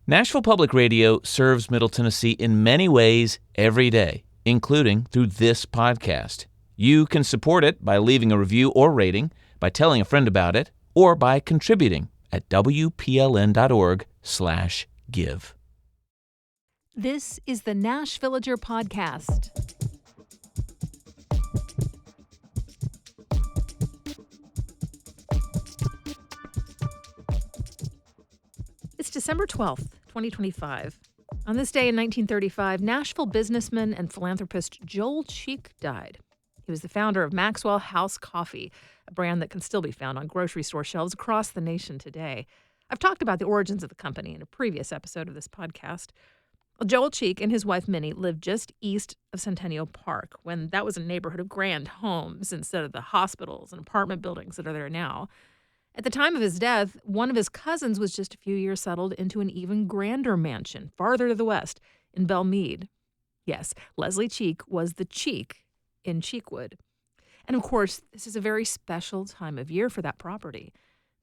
Nashville Public Radio serves Middle Tennessee in many ways every day, including through this podcast. You can support it by leaving a review or rating, by telling a friend about it, or by contributing at WPLN.org/give. This is the Nashvillager Podcast. It's December 12th, 2025. On this day in 1935, Nashville businessman and philanthropist Joel Cheek died. He was the founder of Maxwell House Coffee, a brand that can still be found on grocery store shelves across the nation today. I've talked about the origins of the company in a previous episode of this podcast. Well, Joel Cheek and his wife Minnie lived just east of Centennial Park when that was a neighborhood of grand homes instead of the hospitals and apartment buildings that are there now. At the time of his death, one of his cousins was just a few years settled into an even grander mansion farther to the west in Belmead. Yes, Leslie Cheek was the Cheek in Cheekwood. And of course, this is a very special time of year for that property.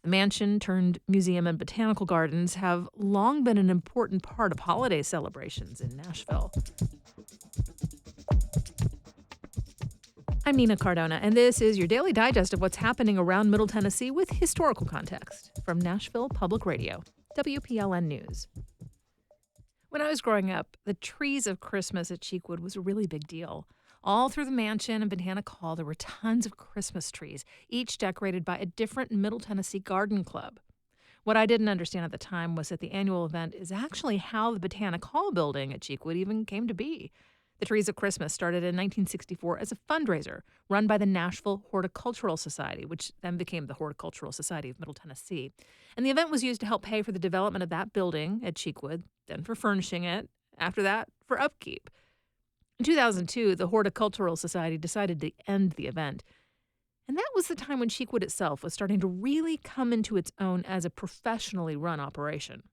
The mansion turned museum and botanical gardens have long been an important part of holiday celebrations in Nashville. I'm Nina Cardona, and this is your daily digest of what's happening around Middle Tennessee with historical context from Nashville Public Radio, WPLN News. When I was growing up, the trees of Christmas at Cheekwood was a really big deal. All through the mansion and Botanic Hall, there were tons of Christmas trees, each decorated by a different Middle Tennessee garden club. What I didn't understand at the time was that the annual event is actually how the Botanic Hall building at Cheekwood even came to be. The Trees of Christmas started in 1964 as a fundraiser run by the Nashville Horticultural Society, which then became the Horticultural Society of Middle Tennessee. And the event was used to help pay for the development of that building at Cheekwood, then for furnishing it, after that for upkeep. In 2002, the Horticultural Society decided to end the event. And that was the time when Cheekwood itself was starting to really come into its own as a professionally run operation.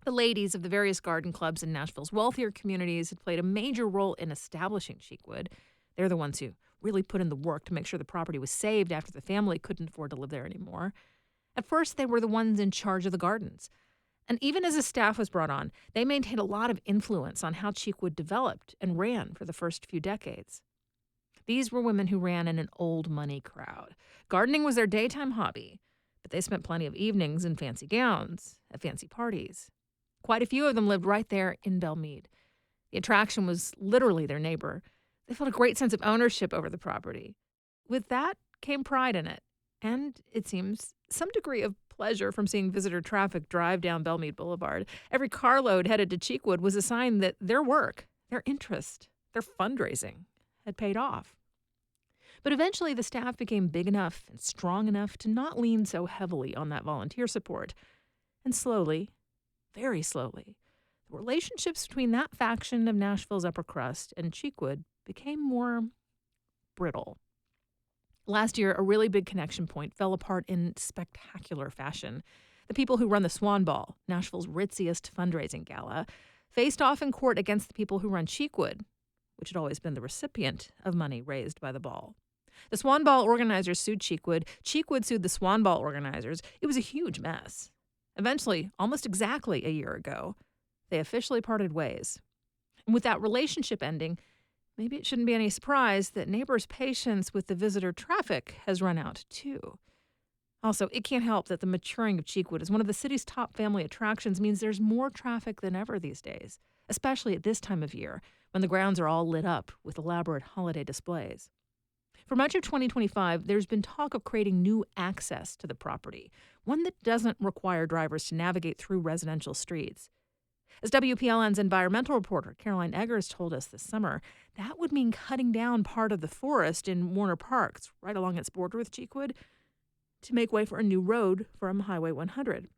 The ladies of the various garden clubs in Nashville's wealthier communities had played a major role in establishing Cheekwood. They're the ones who really put in the work to make sure the property was saved after the family couldn't afford to live there anymore. At first, they were the ones in charge of the gardens. And even as a staff was brought on, they maintained a lot of influence on how Cheekwood developed and ran for the first few decades. These were women who ran in an old money crowd. Gardening was their daytime hobby, but they spent plenty of evenings in fancy gowns at fancy parties. Quite a few of them lived right there in Belmead. The attraction was literally their neighbor. They felt a great sense of ownership over the property. With that came pride in it, and, it seems, some degree of pleasure from seeing visitor traffic drive down Belmead Boulevard. Every carload headed to Cheekwood was a sign that their work, their interest, their fundraising had paid off. But eventually the staff became big enough and strong enough to not lean so heavily on that volunteer support. And slowly, very slowly, the relationships between that faction of Nashville's upper crust and Cheekwood became more brittle. Last year, a really big connection point fell apart in spectacular fashion. The people who run the Swan Ball, Nashville's ritziest fundraising gala, faced off in court against the people who run Cheekwood, which had always been the recipient of money raised by the ball. The Swan Ball organizers sued Cheekwood. Cheekwood sued the Swan Ball organizers. It was a huge mess. Eventually, almost exactly a year ago, they officially parted ways. And with that relationship ending, maybe it shouldn't be any surprise that neighbors' patience with the visitor traffic has run out, too. Also, it can't help that the maturing of Cheekwood as one of the city's top family attractions means there's more traffic than ever these days, especially at this time of year, when the grounds are all lit up with elaborate holiday displays. For much of 2025, there's been talk of creating new access to the property, one that doesn't require drivers to navigate through residential streets. As WPLN's environmental reporter Caroline Eggers told us this summer, that would mean cutting down part of the forest in Warner Park, right along its border with Cheekwood, to make way for a new road from Highway 100.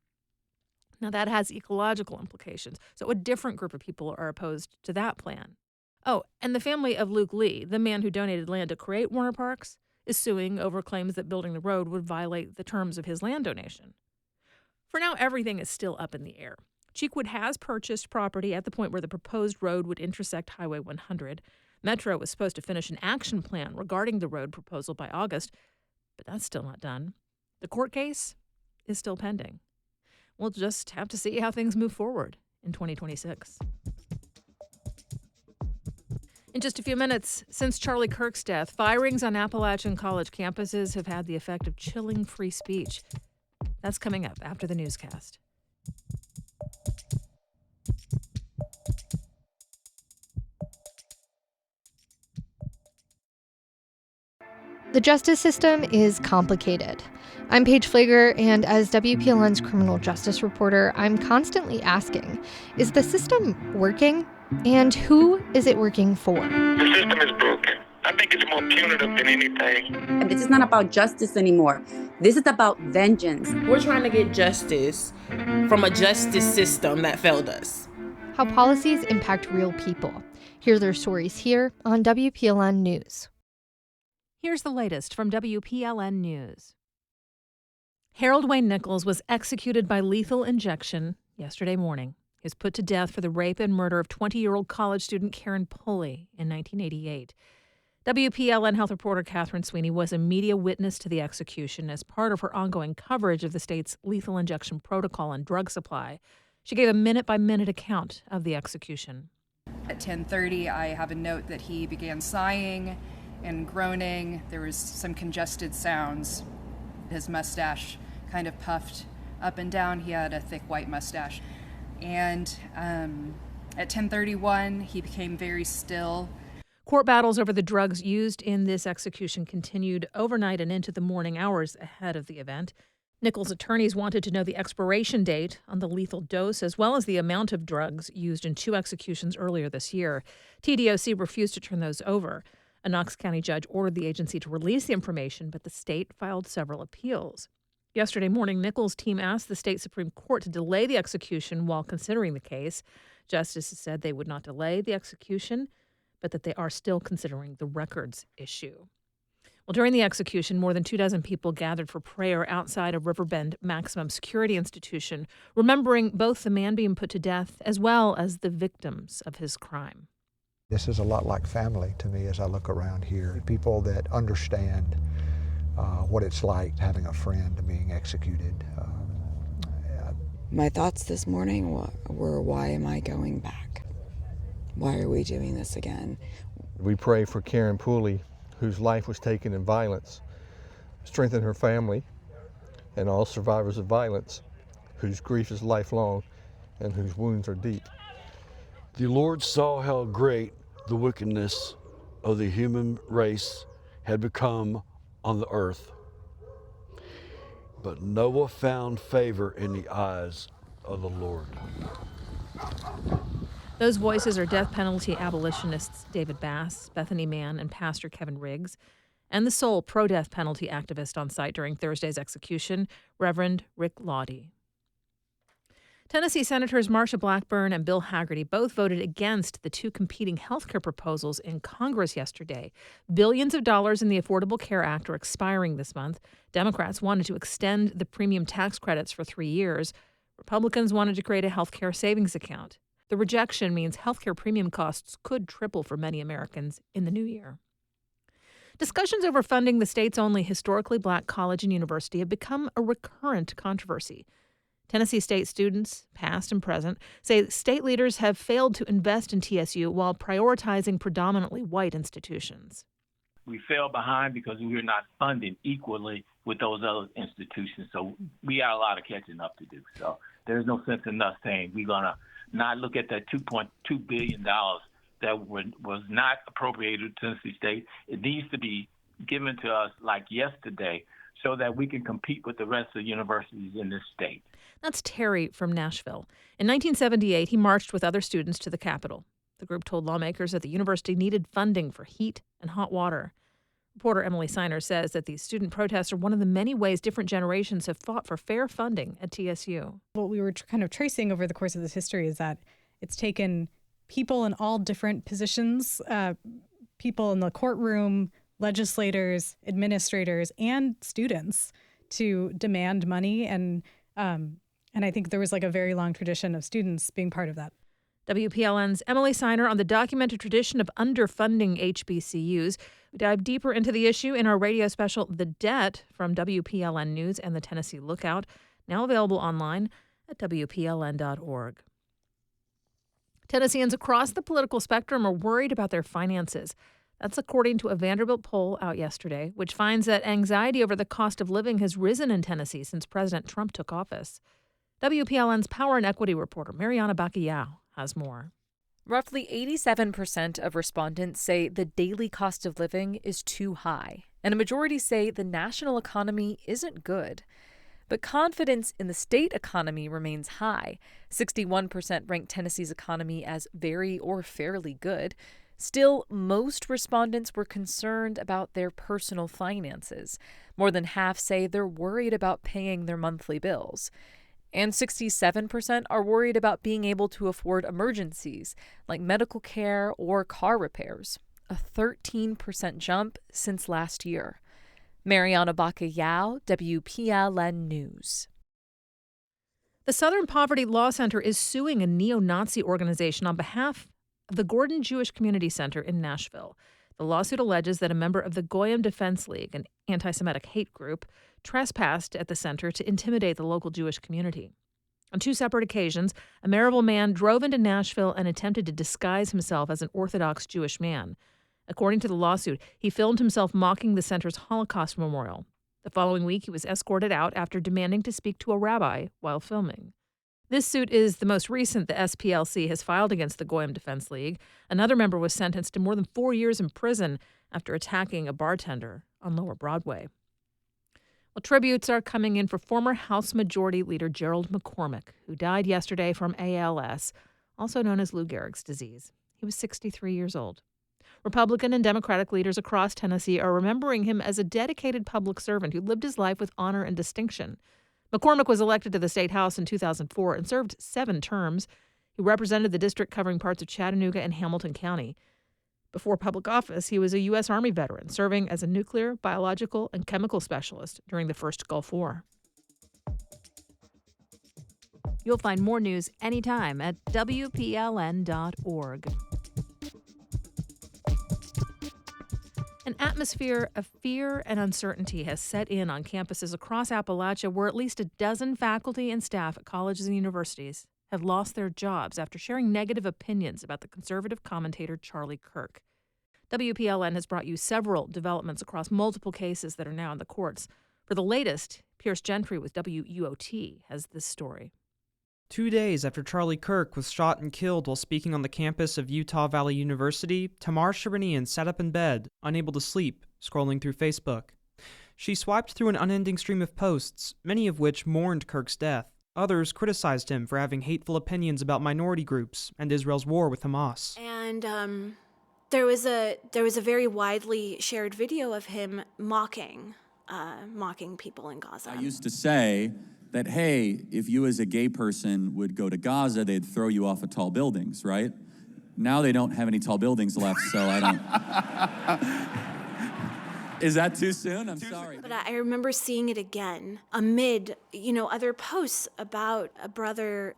Now, that has ecological implications, so a different group of people are opposed to that plan. Oh, and the family of Luke Lee, the man who donated land to create Warner Parks, is suing over claims that building the road would violate the terms of his land donation. For now, everything is still up in the air. Cheekwood has purchased property at the point where the proposed road would intersect Highway 100. Metro was supposed to finish an action plan regarding the road proposal by August, but that's still not done. The court case is still pending. We'll just have to see how things move forward in 2026. In just a few minutes, since Charlie Kirk's death, firings on Appalachian college campuses have had the effect of chilling free speech. That's coming up after the newscast. The justice system is complicated. I'm Paige Flager, and as WPLN's criminal justice reporter, I'm constantly asking, is the system working? And who is it working for? The system is broken. I think it's more punitive than anything. And this is not about justice anymore. This is about vengeance. We're trying to get justice from a justice system that failed us. How policies impact real people. Hear their stories here on WPLN News. Here's the latest from WPLN News. Harold Wayne Nichols was executed by lethal injection yesterday morning. He was put to death for the rape and murder of 20-year-old college student Karen Pulley in 1988. WPLN health reporter Catherine Sweeney was a media witness to the execution as part of her ongoing coverage of the state's lethal injection protocol and drug supply. She gave a minute-by-minute account of the execution. At 10:30, I have a note that he began sighing and groaning. There was some congested sounds. His mustache kind of puffed up and down. He had a thick white mustache. And at 10:31, he became very still. Court battles over the drugs used in this execution continued overnight and into the morning hours ahead of the event. Nichols' attorneys wanted to know the expiration date on the lethal dose, as well as the amount of drugs used in 2 executions earlier this year. TDOC refused to turn those over. A Knox County judge ordered the agency to release the information, but the state filed several appeals. Yesterday morning, Nichols' team asked the state Supreme Court to delay the execution while considering the case. Justices said they would not delay the execution, but that they are still considering the records issue. Well, during the execution, more than 24 people gathered for prayer outside of Riverbend Maximum Security Institution, remembering both the man being put to death as well as the victims of his crime. This is a lot like family to me as I look around here. People that understand what it's like having a friend being executed. My thoughts this morning were, why am I going back? Why are we doing this again? We pray for Karen Pulley, whose life was taken in violence, strengthen her family, and all survivors of violence, whose grief is lifelong and whose wounds are deep. The Lord saw how great the wickedness of the human race had become on the earth. But Noah found favor in the eyes of the Lord. Those voices are death penalty abolitionists David Bass, Bethany Mann, and Pastor Kevin Riggs, and the sole pro-death penalty activist on site during Thursday's execution, Reverend Rick Lawdy. Tennessee Senators Marsha Blackburn and Bill Hagerty both voted against the 2 competing health care proposals in Congress yesterday. Billions of dollars in the Affordable Care Act are expiring this month. Democrats wanted to extend the premium tax credits for 3 years. Republicans wanted to create a health care savings account. The rejection means health care premium costs could triple for many Americans in the new year. Discussions over funding the state's only historically black college and university have become a recurrent controversy. Tennessee State students, past and present, say state leaders have failed to invest in TSU while prioritizing predominantly white institutions. We fell behind because we were not funded equally with those other institutions, so we got a lot of catching up to do. So there's no sense in us saying we're going to not look at that $2.2 billion that was not appropriated to Tennessee State. It needs to be given to us like yesterday so that we can compete with the rest of the universities in this state. That's Terry from Nashville. In 1978, he marched with other students to the Capitol. The group told lawmakers that the university needed funding for heat and hot water. Reporter Emily Siner says that these student protests are one of the many ways different generations have fought for fair funding at TSU. What we were kind of tracing over the course of this history is that it's taken people in all different positions, people in the courtroom, legislators, administrators, and students to demand money. And I think there was like a very long tradition of students being part of that. WPLN's Emily Siner on the documented tradition of underfunding HBCUs. We dive deeper into the issue in our radio special, The Debt, from WPLN News and the Tennessee Lookout, now available online at WPLN.org. Tennesseans across the political spectrum are worried about their finances. That's according to a Vanderbilt poll out yesterday, which finds that anxiety over the cost of living has risen in Tennessee since President Trump took office. WPLN's Power and Equity reporter Mariana Bacallao has more. Roughly 87% of respondents say the daily cost of living is too high, and a majority say the national economy isn't good. But confidence in the state economy remains high. 61% rank Tennessee's economy as very or fairly good. Still, most respondents were concerned about their personal finances. More than half say they're worried about paying their monthly bills. And 67% are worried about being able to afford emergencies like medical care or car repairs, a 13% jump since last year. Mariana Bacallao, WPLN News. The Southern Poverty Law Center is suing a neo-Nazi organization on behalf of the Gordon Jewish Community Center in Nashville. The lawsuit alleges that a member of the Goyim Defense League, an anti-Semitic hate group, trespassed at the center to intimidate the local Jewish community. On two separate occasions, a Maryville man drove into Nashville and attempted to disguise himself as an Orthodox Jewish man. According to the lawsuit, he filmed himself mocking the center's Holocaust memorial. The following week, he was escorted out after demanding to speak to a rabbi while filming. This suit is the most recent the SPLC has filed against the Goyim Defense League. Another member was sentenced to more than 4 years in prison after attacking a bartender on Lower Broadway. Well, tributes are coming in for former House Majority Leader Gerald McCormick, who died yesterday from ALS, also known as Lou Gehrig's disease. He was 63 years old. Republican and Democratic leaders across Tennessee are remembering him as a dedicated public servant who lived his life with honor and distinction. McCormick was elected to the state house in 2004 and served 7 terms. He represented the district covering parts of Chattanooga and Hamilton County. Before public office, he was a U.S. Army veteran, serving as a nuclear, biological, and chemical specialist during the first Gulf War. You'll find more news anytime at WPLN.org. An atmosphere of fear and uncertainty has set in on campuses across Appalachia, where at least a dozen faculty and staff at colleges and universities have lost their jobs after sharing negative opinions about the conservative commentator Charlie Kirk. WPLN has brought you several developments across multiple cases that are now in the courts. For the latest, Pierce Gentry with WUOT has this story. 2 days after Charlie Kirk was shot and killed while speaking on the campus of Utah Valley University, Tamar Sharinian sat up in bed, unable to sleep, scrolling through Facebook. She swiped through an unending stream of posts, many of which mourned Kirk's death. Others criticized him for having hateful opinions about minority groups and Israel's war with Hamas. And there was a very widely shared video of him mocking people in Gaza. I used to say that, hey, if you as a gay person would go to Gaza, they'd throw you off of tall buildings, right? Now they don't have any tall buildings left, so I don't... Is that too soon? I'm sorry. But I remember seeing it again amid, other posts about a brother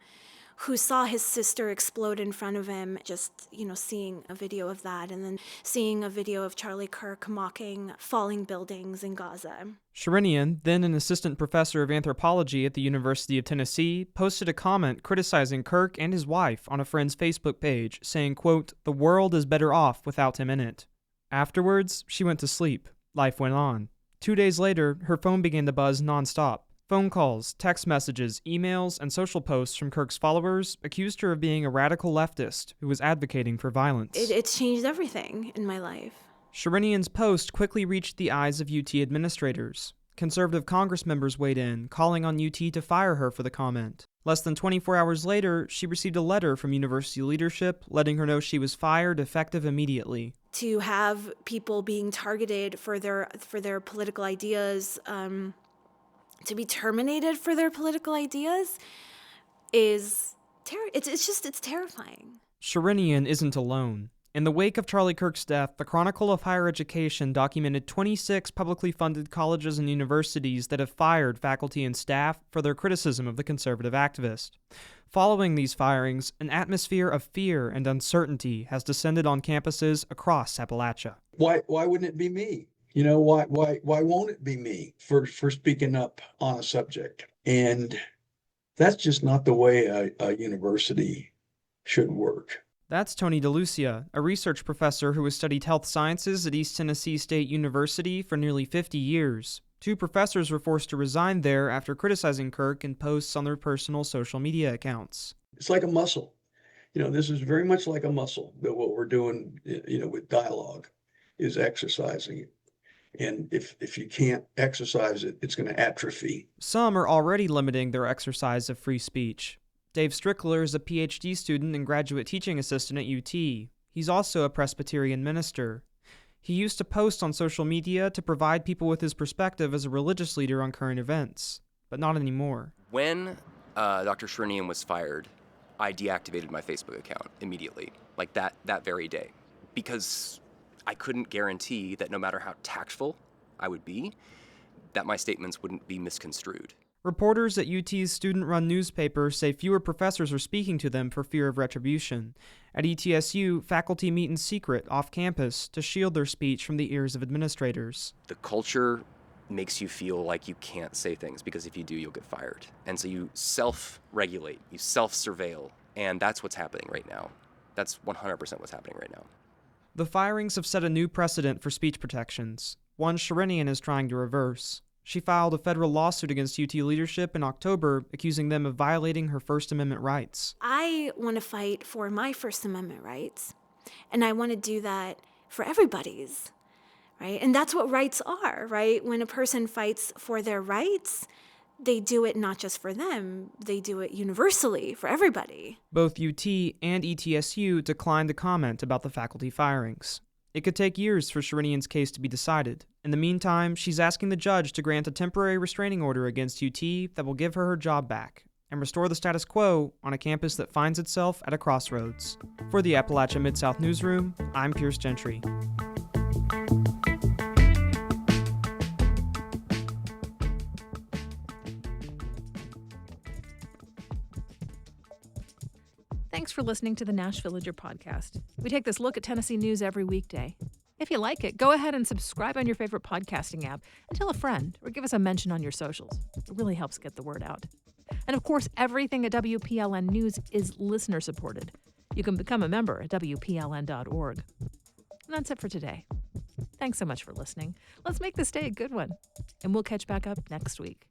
who saw his sister explode in front of him, just, seeing a video of that, and then seeing a video of Charlie Kirk mocking falling buildings in Gaza. Sharinian, then an assistant professor of anthropology at the University of Tennessee, posted a comment criticizing Kirk and his wife on a friend's Facebook page, saying, quote, "The world is better off without him in it." Afterwards, she went to sleep. Life went on. 2 days later, her phone began to buzz nonstop. Phone calls, text messages, emails, and social posts from Kirk's followers accused her of being a radical leftist who was advocating for violence. It's changed everything in my life. Sharinian's post quickly reached the eyes of UT administrators. Conservative Congress members weighed in, calling on UT to fire her for the comment. Less than 24 hours later, she received a letter from university leadership letting her know she was fired effective immediately. To have people being targeted for their political ideas, to be terminated for their political ideas is it's terrifying. Sharinian isn't alone. In the wake of Charlie Kirk's death, the Chronicle of Higher Education documented 26 publicly funded colleges and universities that have fired faculty and staff for their criticism of the conservative activist. Following these firings, an atmosphere of fear and uncertainty has descended on campuses across Appalachia. Why wouldn't it be me? Why won't it be me for speaking up on a subject? And that's just not the way a university should work. That's Tony DeLucia, a research professor who has studied health sciences at East Tennessee State University for nearly 50 years. 2 professors were forced to resign there after criticizing Kirk in posts on their personal social media accounts. It's like a muscle. This is very much like a muscle, that what we're doing, with dialogue is exercising it. And if you can't exercise it, it's going to atrophy. Some are already limiting their exercise of free speech. Dave Strickler is a PhD student and graduate teaching assistant at UT. He's also a Presbyterian minister. He used to post on social media to provide people with his perspective as a religious leader on current events, but not anymore. When Dr. Sherinian was fired, I deactivated my Facebook account immediately, like that very day, because I couldn't guarantee that no matter how tactful I would be, that my statements wouldn't be misconstrued. Reporters at UT's student-run newspaper say fewer professors are speaking to them for fear of retribution. At ETSU, faculty meet in secret off campus to shield their speech from the ears of administrators. The culture makes you feel like you can't say things because if you do, you'll get fired. And so you self-regulate, you self-surveil, and that's what's happening right now. That's 100% what's happening right now. The firings have set a new precedent for speech protections, one Sherinian is trying to reverse. She filed a federal lawsuit against UT leadership in October, accusing them of violating her First Amendment rights. I want to fight for my First Amendment rights, and I want to do that for everybody's, right? And that's what rights are, right? When a person fights for their rights, they do it not just for them, they do it universally for everybody. Both UT and ETSU declined to comment about the faculty firings. It could take years for Sherinian's case to be decided. In the meantime, she's asking the judge to grant a temporary restraining order against UT that will give her job back and restore the status quo on a campus that finds itself at a crossroads. For the Appalachian Mid-South Newsroom, I'm Pierce Gentry. Thanks for listening to the Nashville Villager podcast. We take this look at Tennessee news every weekday. If you like it, go ahead and subscribe on your favorite podcasting app and tell a friend or give us a mention on your socials. It really helps get the word out. And of course, everything at WPLN News is listener supported. You can become a member at WPLN.org. And that's it for today. Thanks so much for listening. Let's make this day a good one. And we'll catch back up next week.